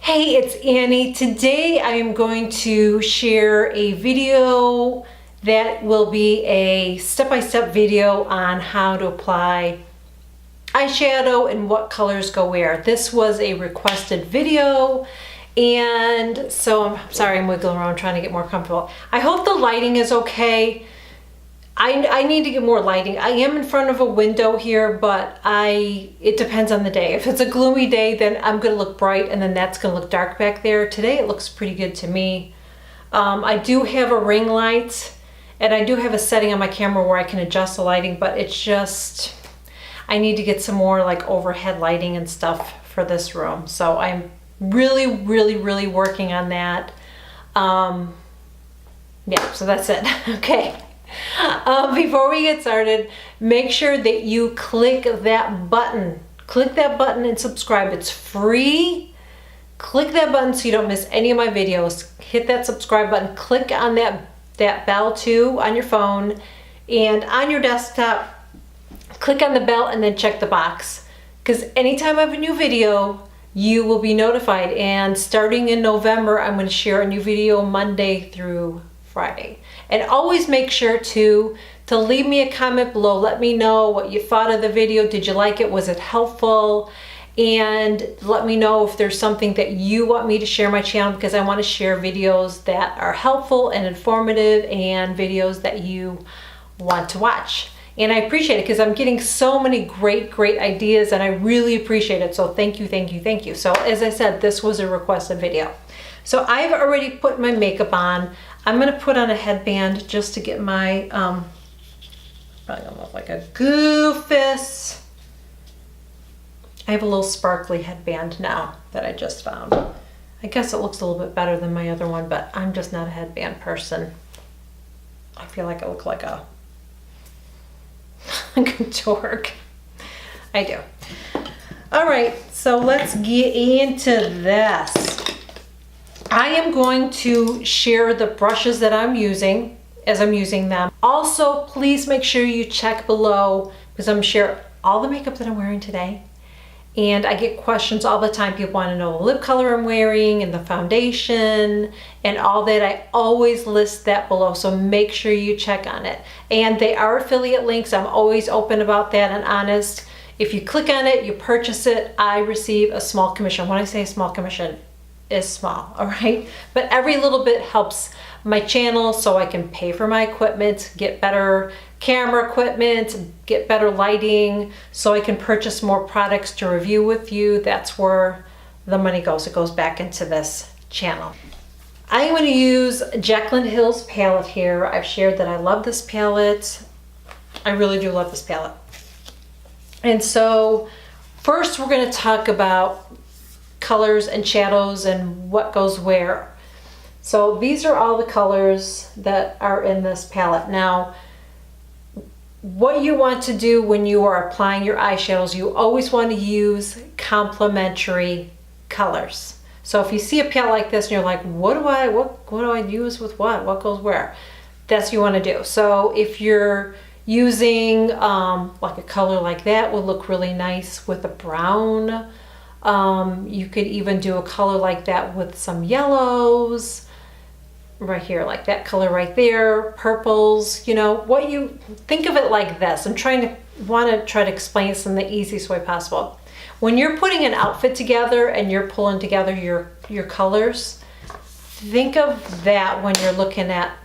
Hey, it's Annie. Today I am going to share a video that will be a step-by-step video on how to apply eyeshadow and what colors go where. This was a requested video, and so I'm sorry I'm wiggling around trying to get more comfortable. I hope the lighting is okay. I need to get more lighting. I am in front of a window here, but it depends on the day. If it's a gloomy day, then I'm gonna look bright and then that's gonna look dark back there. Today it looks pretty good to me. I do have a ring light and I do have a setting on my camera where I can adjust the lighting, but it's just, I need to get some more like overhead lighting and stuff for this room. So I'm really working on that. Yeah, so that's it. Okay. Before we get started, make sure that you click that button. Click that button and subscribe. It's free. Click that button so you don't miss any of my videos. Hit that subscribe button. Click on that bell too on your phone, and on your desktop, click on the bell and then check the box. Because anytime I have a new video, you will be notified. And starting in November, I'm going to share a new video Monday through Friday. And always make sure to leave me a comment below. Let me know what you thought of the video. Did you like it? Was it helpful? And let me know if there's something that you want me to share on my channel, because I want to share videos that are helpful and informative and videos that you want to watch. And I appreciate it because I'm getting so many great ideas and I really appreciate it. So thank you. So as I said, this was a requested video. So I've already put my makeup on. I'm gonna put on a headband just to get my, probably gonna look like a goofus. I have a little sparkly headband now that I just found. I guess it looks a little bit better than my other one, but I'm just not a headband person. I feel like I look like a dork. I do. All right, so let's get into this. I am going to share the brushes that I'm using as I'm using them. Also, please make sure you check below, because I'm sharing all the makeup that I'm wearing today. And I get questions all the time. People want to know the lip color I'm wearing and the foundation and all that. I always list that below, so make sure you check on it. And they are affiliate links. I'm always open about that and honest. If you click on it, you purchase it, I receive a small commission. When I say small commission, is small, all right? But every little bit helps my channel so I can pay for my equipment, get better camera equipment, get better lighting, so I can purchase more products to review with you. That's where the money goes. It goes back into this channel. I'm going to use Jaclyn Hill's palette here. I've shared that I love this palette. I really do love this palette. And so first we're going to talk about colors and shadows and what goes where. So these are all the colors that are in this palette. Now, what you want to do when you are applying your eyeshadows, you always want to use complementary colors. So if you see a palette like this and you're like, what do I use with what? What goes where? That's what you want to do. So if you're using like a color like that, would look really nice with a brown. You could even do a color like that with some yellows right here, like that color right there, purples. You know, what you think of it like this. I'm want to try to explain this in the easiest way possible. When you're putting an outfit together and you're pulling together your colors, think of that when you're looking at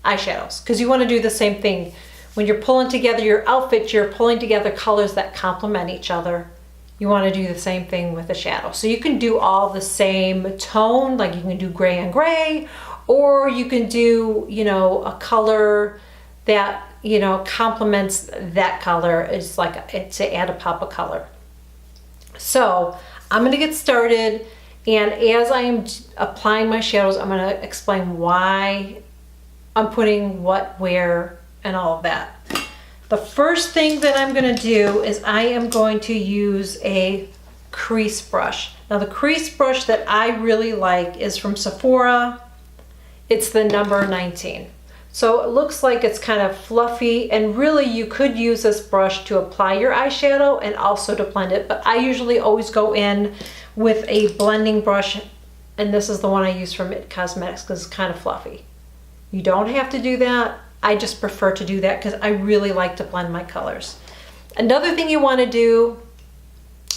eyeshadows, because you want to do the same thing. When you're pulling together your outfit, you're pulling together colors that complement each other. You want to do the same thing with the shadow. So you can do all the same tone, like you can do gray on gray, or you can do, you know, a color that, you know, complements that color. It's like to add a pop of color. So I'm going to get started, and as I am applying my shadows, I'm going to explain why I'm putting what where and all of that. The first thing that I'm going to do is I am going to use a crease brush. Now the crease brush that I really like is from Sephora. It's the number 19. So it looks like it's kind of fluffy, and really you could use this brush to apply your eyeshadow and also to blend it, but I usually always go in with a blending brush, and this is the one I use from It Cosmetics because it's kind of fluffy. You don't have to do that. I just prefer to do that because I really like to blend my colors. Another thing you want to do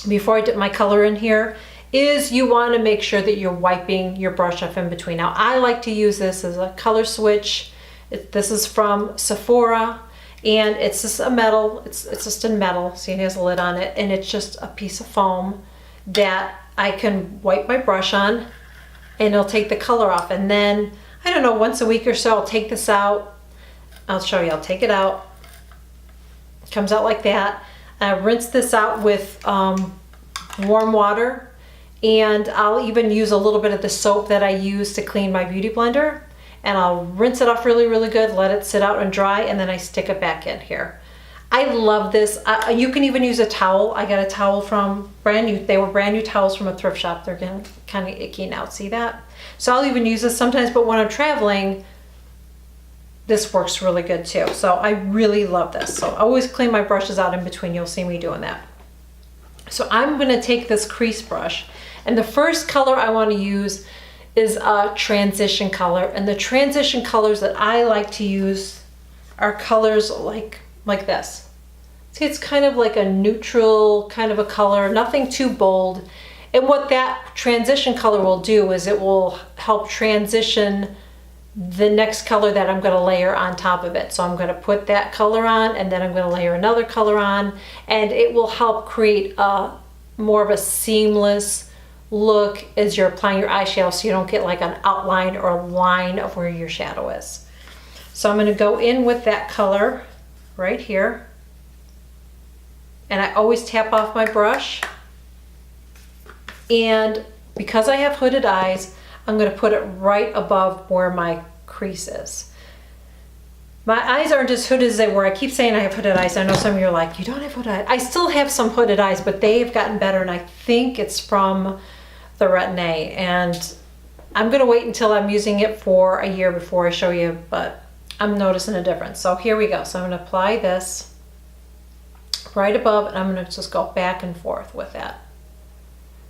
before I dip my color in here is you want to make sure that you're wiping your brush off in between. Now I like to use this as a color switch. This is from Sephora, and it's just a metal, it's just in metal, see it has a lid on it, and it's just a piece of foam that I can wipe my brush on and it'll take the color off. And then, I don't know, once a week or so I'll take this out. I'll show you, I'll take it out. It comes out like that. I rinse this out with warm water, and I'll even use a little bit of the soap that I use to clean my beauty blender, and I'll rinse it off really, really good, let it sit out and dry, and then I stick it back in here. I love this. You can even use a towel. I got a towel from brand new. They were brand new towels from a thrift shop. They're getting kind of icky now. See that? So I'll even use this sometimes, but when I'm traveling, this works really good too. So I really love this. So I always clean my brushes out in between. You'll see me doing that. So I'm going to take this crease brush, and the first color I want to use is a transition color. And the transition colors that I like to use are colors like this. See, it's kind of like a neutral kind of a color, nothing too bold. And what that transition color will do is it will help transition the next color that I'm going to layer on top of it. So I'm going to put that color on, and then I'm going to layer another color on, and it will help create a more of a seamless look as you're applying your eyeshadow, so you don't get like an outline or a line of where your shadow is. So I'm going to go in with that color right here, and I always tap off my brush, and because I have hooded eyes, I'm going to put it right above where my crease is. My eyes aren't as hooded as they were. I keep saying I have hooded eyes. I know some of you are like, you don't have hooded eyes. I still have some hooded eyes, but they've gotten better, and I think it's from the Retin-A, and I'm going to wait until I'm using it for a year before I show you, but I'm noticing a difference. So here we go. So I'm going to apply this right above, and I'm going to just go back and forth with that.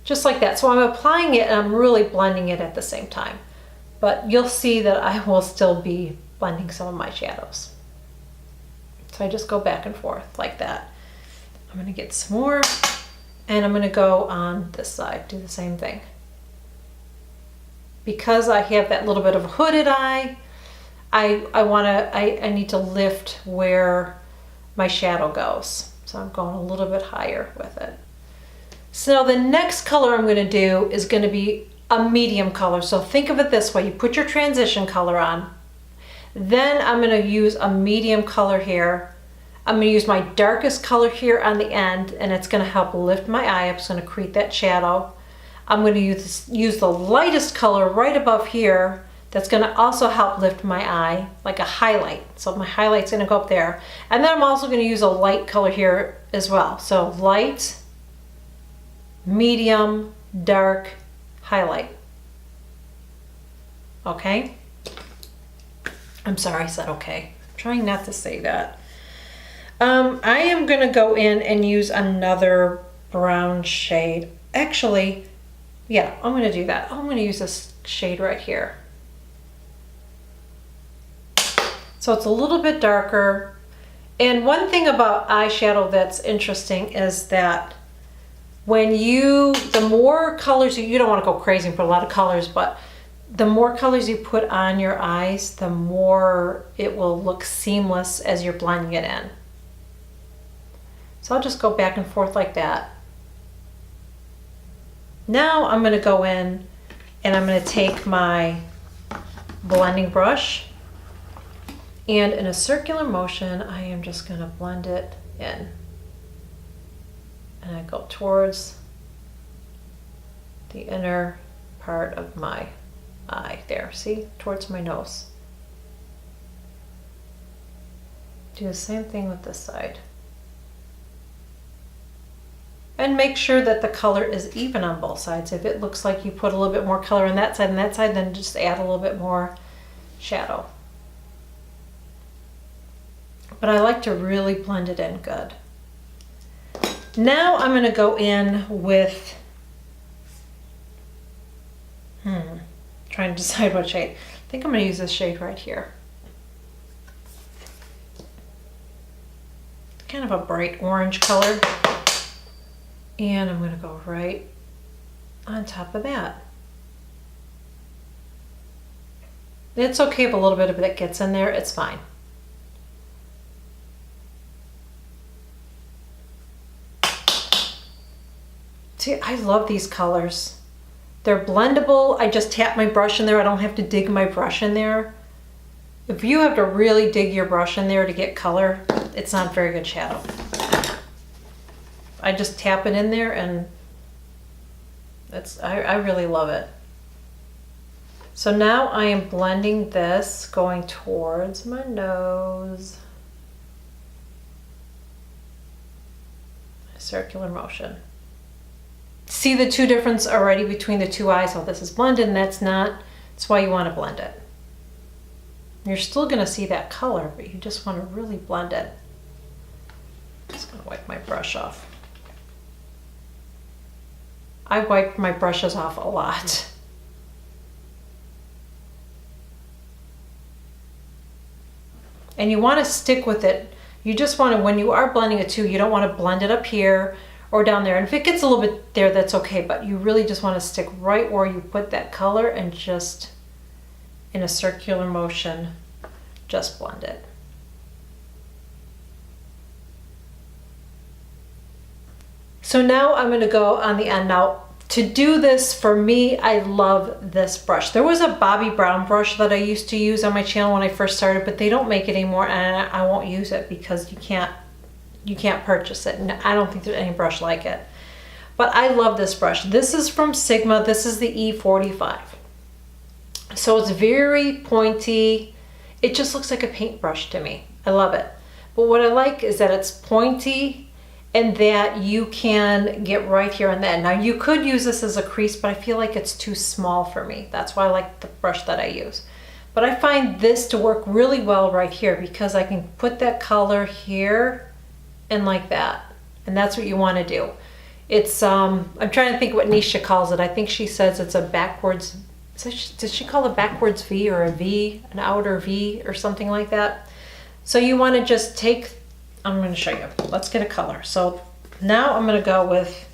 Just like that. So I'm applying it, and I'm really blending it at the same time. But you'll see that I will still be blending some of my shadows. So I just go back and forth like that. I'm going to get some more, and I'm going to go on this side, do the same thing. Because I have that little bit of a hooded eye, I need to lift where my shadow goes. So I'm going a little bit higher with it. So now the next color I'm going to do is going to be a medium color. So think of it this way. You put your transition color on. Then I'm going to use a medium color here. I'm going to use my darkest color here on the end, and it's going to help lift my eye up. It's going to create that shadow. I'm going to use the lightest color right above here. That's going to also help lift my eye, like a highlight. So my highlight's going to go up there. And then I'm also going to use a light color here as well. So light, medium, dark, highlight. Okay? I'm sorry I said okay. I'm trying not to say that. I am going to go in and use another brown shade. Actually, yeah, I'm going to do that. I'm going to use this shade right here. So it's a little bit darker. And one thing about eyeshadow that's interesting is that when the more colors, you don't want to go crazy and put a lot of colors, but the more colors you put on your eyes, the more it will look seamless as you're blending it in. So I'll just go back and forth like that. Now I'm going to go in and I'm going to take my blending brush, and in a circular motion, I am just going to blend it in. And I go towards the inner part of my eye there. See? Towards my nose. Do the same thing with this side. And make sure that the color is even on both sides. If it looks like you put a little bit more color on that side and that side, then just add a little bit more shadow. But I like to really blend it in good. Now I'm going to go in with Trying to decide what shade. I think I'm going to use this shade right here. Kind of a bright orange color. And I'm going to go right on top of that. It's okay if a little bit of it gets in there, it's fine. See, I love these colors. They're blendable. I just tap my brush in there. I don't have to dig my brush in there. If you have to really dig your brush in there to get color, it's not very good shadow. I just tap it in there and I really love it. So now I am blending this going towards my nose. Circular motion. See the two difference already between the two eyes? Oh, this is blended and that's not. That's why you want to blend it. You're still going to see that color, but you just want to really blend it. I'm just going to wipe my brush off. I wipe my brushes off a lot. And you want to stick with it. You just want to, when you are blending it too, you don't want to blend it up here or down there. And if it gets a little bit there, that's okay. But you really just want to stick right where you put that color and just in a circular motion, just blend it. So now I'm going to go on the end. Now to do this, for me, I love this brush. There was a Bobbi Brown brush that I used to use on my channel when I first started, but they don't make it anymore and I won't use it because you can't purchase it. And I don't think there's any brush like it. But I love this brush. This is from Sigma. This is the E45. So it's very pointy. It just looks like a paintbrush to me. I love it. But what I like is that it's pointy and that you can get right here on that. Now you could use this as a crease, but I feel like it's too small for me. That's why I like the brush that I use. But I find this to work really well right here because I can put that color here and like that. And that's what you want to do. It's, I'm trying to think what Nisha calls it. I think she says it's a backwards, does she call it backwards V or a V, an outer V or something like that? So you want to just take, I'm going to show you. Let's get a color. So now I'm going to go with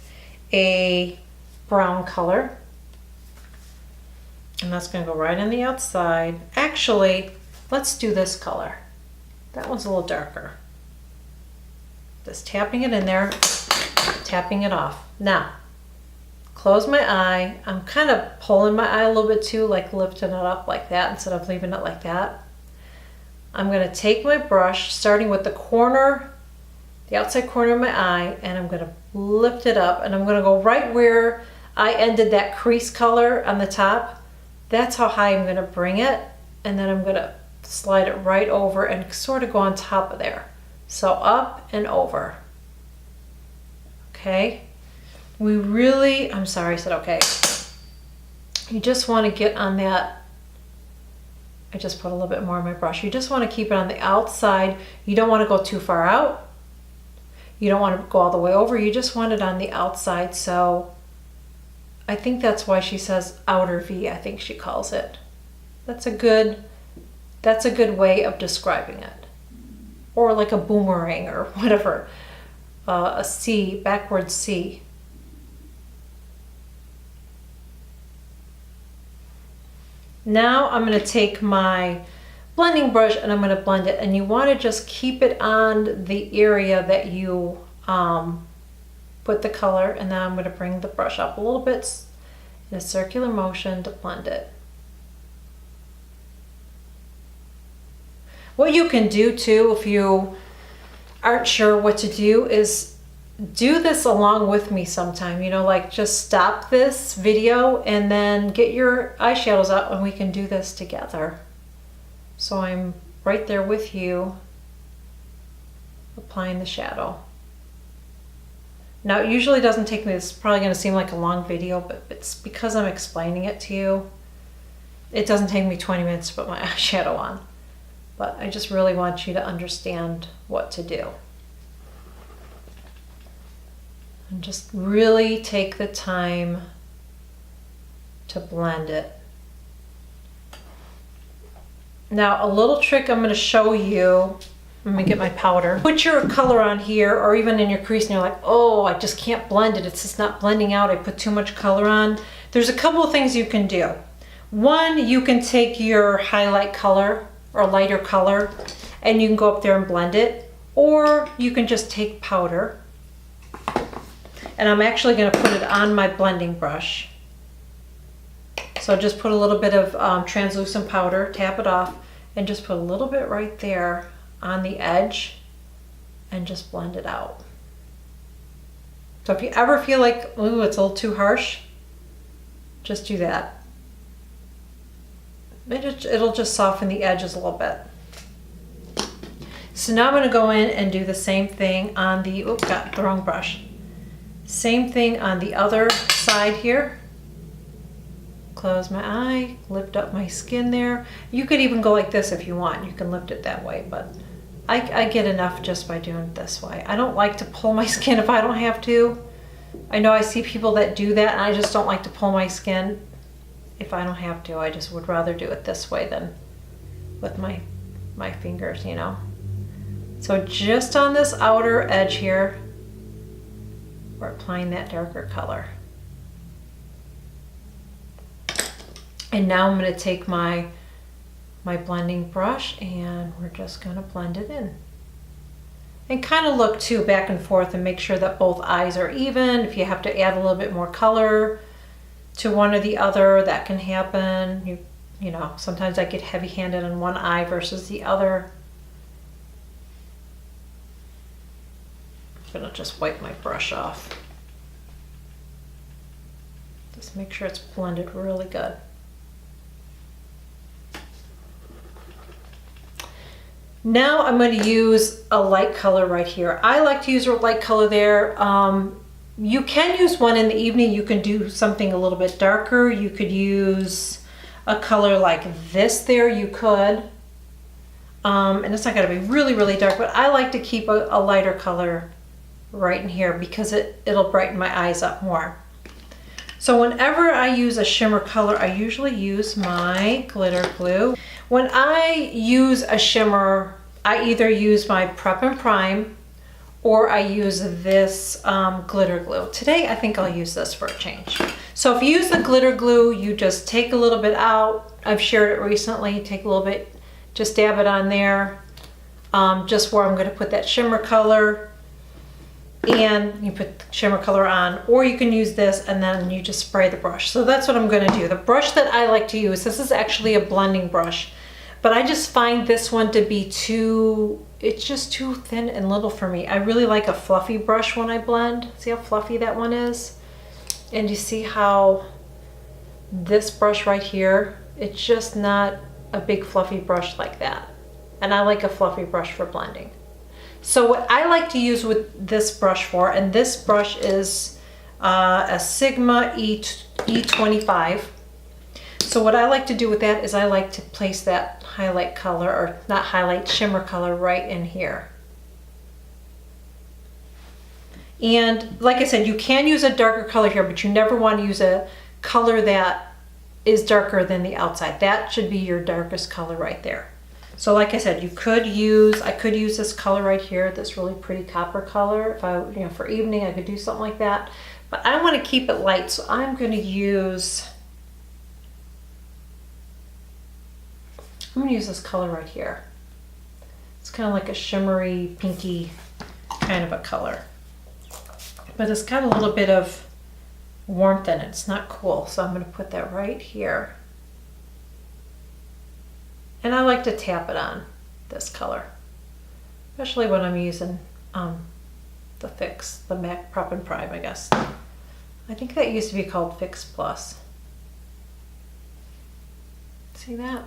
a brown color. And that's going to go right on the outside. Actually, let's do this color. That one's a little darker. Just tapping it in there, tapping it off. Now, close my eye. I'm kind of pulling my eye a little bit too, like lifting it up like that instead of leaving it like that. I'm going to take my brush, starting with the corner, the outside corner of my eye, and I'm going to lift it up. And I'm going to go right where I ended that crease color on the top. That's how high I'm going to bring it. And then I'm going to slide it right over and sort of go on top of there. So up and over. Okay. We really, I'm sorry I said okay. You just want to get on that. I just put a little bit more on my brush. You just want to keep it on the outside. You don't want to go too far out. You don't want to go all the way over. You just want it on the outside. So I think that's why she says outer V, I think she calls it. That's a good way of describing it. Or like a boomerang or whatever. A C, backwards C. Now I'm going to take my blending brush and I'm going to blend it. And you want to just keep it on the area that you put the color. And then I'm going to bring the brush up a little bit in a circular motion to blend it. What you can do too, if you aren't sure what to do, is do this along with me sometime. You know, like just stop this video and then get your eyeshadows out and we can do this together. So I'm right there with you, applying the shadow. Now it usually doesn't take me, it's probably going to seem like a long video, but it's because I'm explaining it to you. It doesn't take me 20 minutes to put my eyeshadow on. But I just really want you to understand what to do. And just really take the time to blend it. Now a little trick I'm going to show you. Let me get my powder. Put your color on here or even in your crease and you're like, oh, I just can't blend it. It's just not blending out. I put too much color on. There's a couple of things you can do. One, you can take your highlight color or lighter color and you can go up there and blend it. Or you can just take powder. And I'm actually going to put it on my blending brush. So just put a little bit of translucent powder, tap it off, and just put a little bit right there on the edge and just blend it out. So if you ever feel like, ooh, it's a little too harsh, just do that. It'll just soften the edges a little bit. So now I'm going to go in and do the same thing on the, oops, got the wrong brush. Same thing on the other side here. Close my eye, lift up my skin there. You could even go like this if you want. You can lift it that way, but I get enough just by doing it this way. I don't like to pull my skin if I don't have to. I know I see people that do that, and I just don't like to pull my skin if I don't have to. I just would rather do it this way than with my fingers, you know. So just on this outer edge here, we're applying that darker color. And now I'm going to take my blending brush and we're just going to blend it in. And kind of look too back and forth and make sure that both eyes are even. If you have to add a little bit more color to one or the other, that can happen. You know, sometimes I get heavy-handed on one eye versus the other. I'm going to just wipe my brush off. Just make sure it's blended really good. Now I'm going to use a light color right here. I like to use a light color there. You can use one in the evening. You can do something a little bit darker. You could use a color like this there. You could. And it's not going to be really, really dark, but I like to keep a lighter color right in here because it'll brighten my eyes up more. So whenever I use a shimmer color, I usually use my glitter glue. When I use a shimmer, I either use my Prep and Prime or I use this glitter glue. Today, I think I'll use this for a change. So if you use the glitter glue, you just take a little bit out. I've shared it recently. Take a little bit, just dab it on there, just where I'm going to put that shimmer color. And you put shimmer color on, or you can use this and then you just spray the brush. So that's what I'm going to do. The brush that I like to use, this is actually a blending brush, but I just find this one to be it's just too thin and little for me. I really like a fluffy brush when I blend. See how fluffy that one is? And you see how this brush right here, it's just not a big fluffy brush like that. And I like a fluffy brush for blending. So what I like to use with this brush for, and this brush is a Sigma E25. So what I like to do with that is I like to place that highlight color, or not highlight, shimmer color right in here. And like I said, you can use a darker color here, but you never want to use a color that is darker than the outside. That should be your darkest color right there. So like I said, I could use this color right here, this really pretty copper color. If I, for evening, I could do something like that. But I want to keep it light, so I'm going to use this color right here. It's kind of like a shimmery, pinky kind of a color. But it's got a little bit of warmth in it. It's not cool, so I'm going to put that right here. And I like to tap it on this color, especially when I'm using the Fix, the MAC Prep and Prime, I guess. I think that used to be called Fix Plus. See that?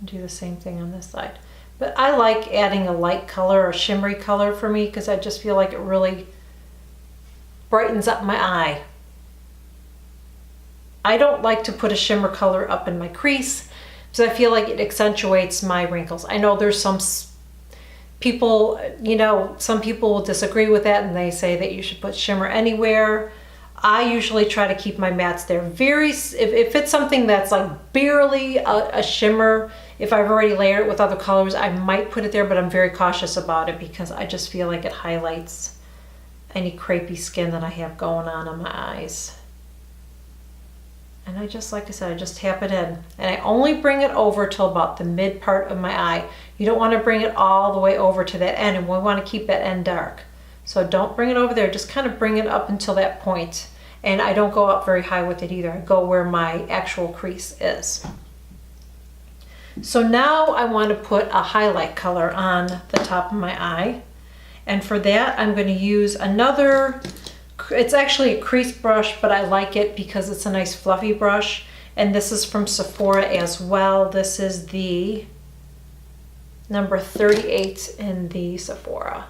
Do the same thing on this side. But I like adding a light color or shimmery color for me because I just feel like it really brightens up my eye. I don't like to put a shimmer color up in my crease because I feel like it accentuates my wrinkles. I know there's some people, some people will disagree with that and they say that you should put shimmer anywhere. I usually try to keep my mattes there. If it's something that's like barely a shimmer, if I've already layered it with other colors, I might put it there, but I'm very cautious about it because I just feel like it highlights any crepey skin that I have going on my eyes. And I just, like I said, I just tap it in. And I only bring it over till about the mid part of my eye. You don't want to bring it all the way over to that end, and we want to keep that end dark. So don't bring it over there, just kind of bring it up until that point. And I don't go up very high with it either. I go where my actual crease is. So now I want to put a highlight color on the top of my eye. And for that, I'm going to use another, it's actually a crease brush, but I like it because it's a nice fluffy brush. And this is from Sephora as well. This is the number 38 in the Sephora.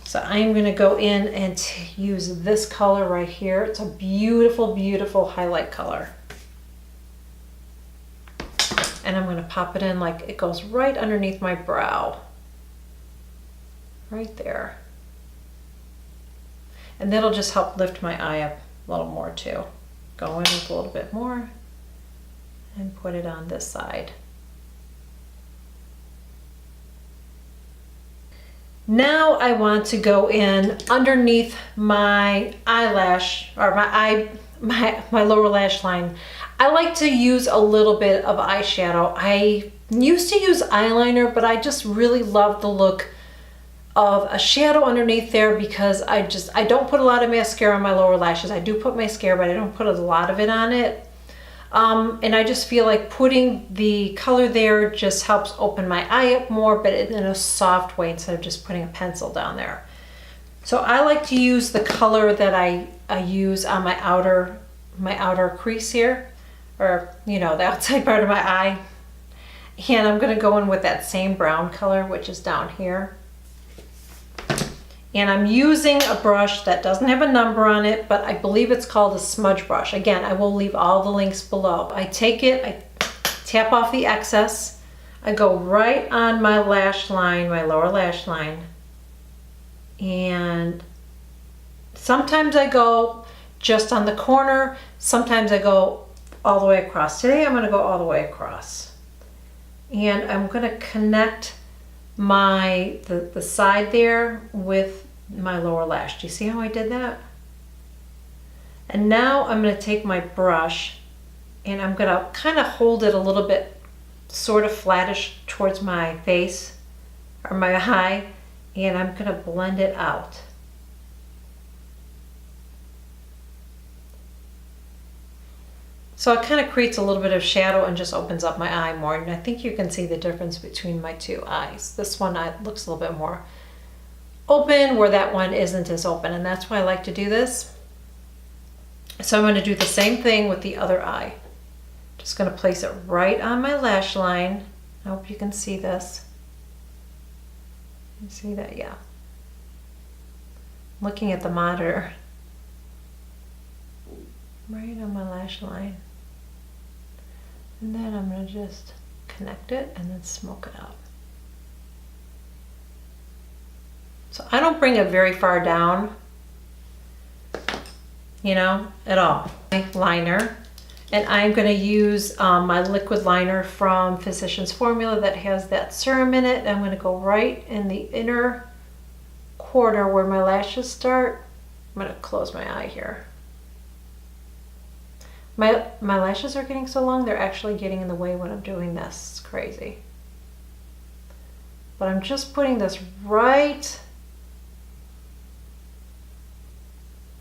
So I'm going to go in and use this color right here. It's a beautiful, beautiful highlight color. And I'm going to pop it in like it goes right underneath my brow. Right there. And that'll just help lift my eye up a little more too. Go in with a little bit more and put it on this side. Now I want to go in underneath my eyelash, or my lower lash line. I like to use a little bit of eyeshadow. I used to use eyeliner, but I just really love the look of a shadow underneath there because I don't put a lot of mascara on my lower lashes. I do put mascara, but I don't put a lot of it on it. And I just feel like putting the color there just helps open my eye up more, but in a soft way instead of just putting a pencil down there. So I like to use the color that I use on my outer crease here, or the outside part of my eye. And I'm going to go in with that same brown color, which is down here. And I'm using a brush that doesn't have a number on it, but I believe it's called a smudge brush. Again, I will leave all the links below. I take it, I tap off the excess, I go right on my lash line, my lower lash line. And sometimes I go just on the corner, sometimes I go all the way across. Today I'm going to go all the way across. And I'm going to connect the side there with my lower lash. Do you see how I did that? And now I'm going to take my brush and I'm going to kind of hold it a little bit sort of flattish towards my face or my eye, and I'm going to blend it out. So it kind of creates a little bit of shadow and just opens up my eye more. And I think you can see the difference between my two eyes. This one looks a little bit more open, where that one isn't as open. And that's why I like to do this. So I'm going to do the same thing with the other eye. Just going to place it right on my lash line. I hope you can see this. You see that? Yeah. Looking at the monitor. Right on my lash line. And then I'm going to just connect it and then smoke it out. So I don't bring it very far down, at all. My liner, and I'm going to use my liquid liner from Physicians Formula that has that serum in it. I'm going to go right in the inner corner where my lashes start. I'm going to close my eye here. My lashes are getting so long, they're actually getting in the way when I'm doing this. It's crazy. But I'm just putting this right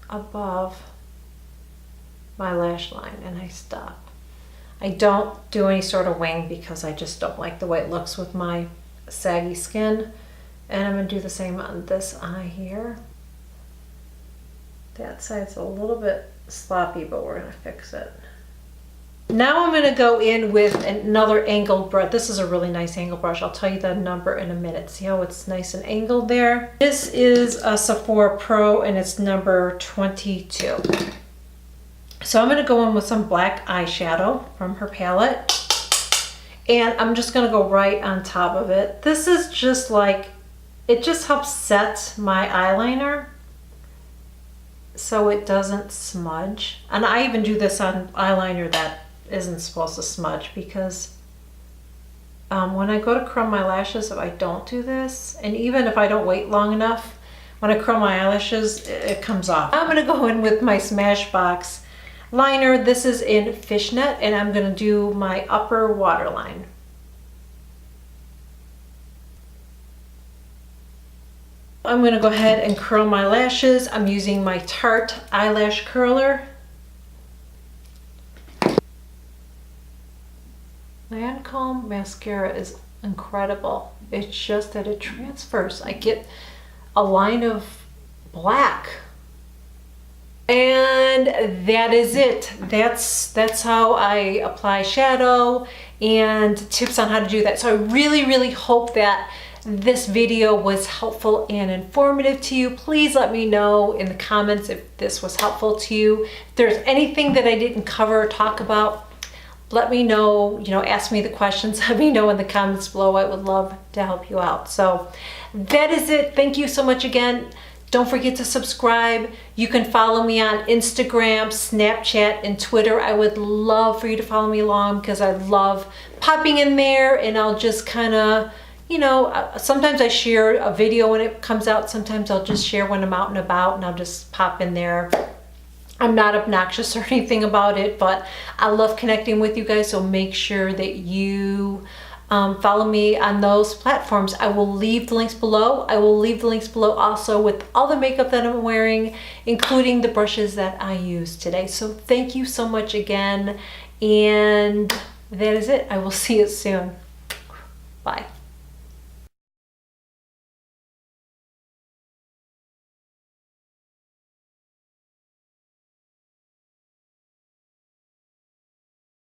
above my lash line and I stop. I don't do any sort of wing because I just don't like the way it looks with my saggy skin. And I'm going to do the same on this eye here. That side's a little bit sloppy, but we're going to fix it. Now I'm going to go in with another angled brush. This is a really nice angled brush. I'll tell you the number in a minute. See how it's nice and angled there? This is a Sephora Pro and it's number 22. So I'm going to go in with some black eyeshadow from her palette. And I'm just going to go right on top of it. This is just like It just helps set my eyeliner so it doesn't smudge. And I even do this on eyeliner that isn't supposed to smudge, because when I go to curl my lashes, if I don't do this, and even if I don't wait long enough, when I curl my eyelashes, it comes off. I'm gonna go in with my Smashbox liner. This is in Fishnet, and I'm gonna do my upper waterline. I'm gonna go ahead and curl my lashes. I'm using my Tarte eyelash curler. Lancome mascara is incredible. It's just that it transfers. I get a line of black. And that is it. That's how I apply shadow, and tips on how to do that. So I really hope that this video was helpful and informative to you. Please let me know in the comments if this was helpful to you. If there's anything that I didn't cover or talk about, let me know, ask me the questions, let me know in the comments below. I would love to help you out. So that is it. Thank you so much again. Don't forget to subscribe. You can follow me on Instagram, Snapchat, and Twitter. I would love for you to follow me along, because I love popping in there, and I'll just kind of, sometimes I share a video when it comes out. Sometimes I'll just share when I'm out and about, and I'll just pop in there. I'm not obnoxious or anything about it, but I love connecting with you guys, so make sure that you follow me on those platforms. I will leave the links below. I will leave the links below also with all the makeup that I'm wearing, including the brushes that I used today. So thank you so much again, and that is it. I will see you soon. Bye.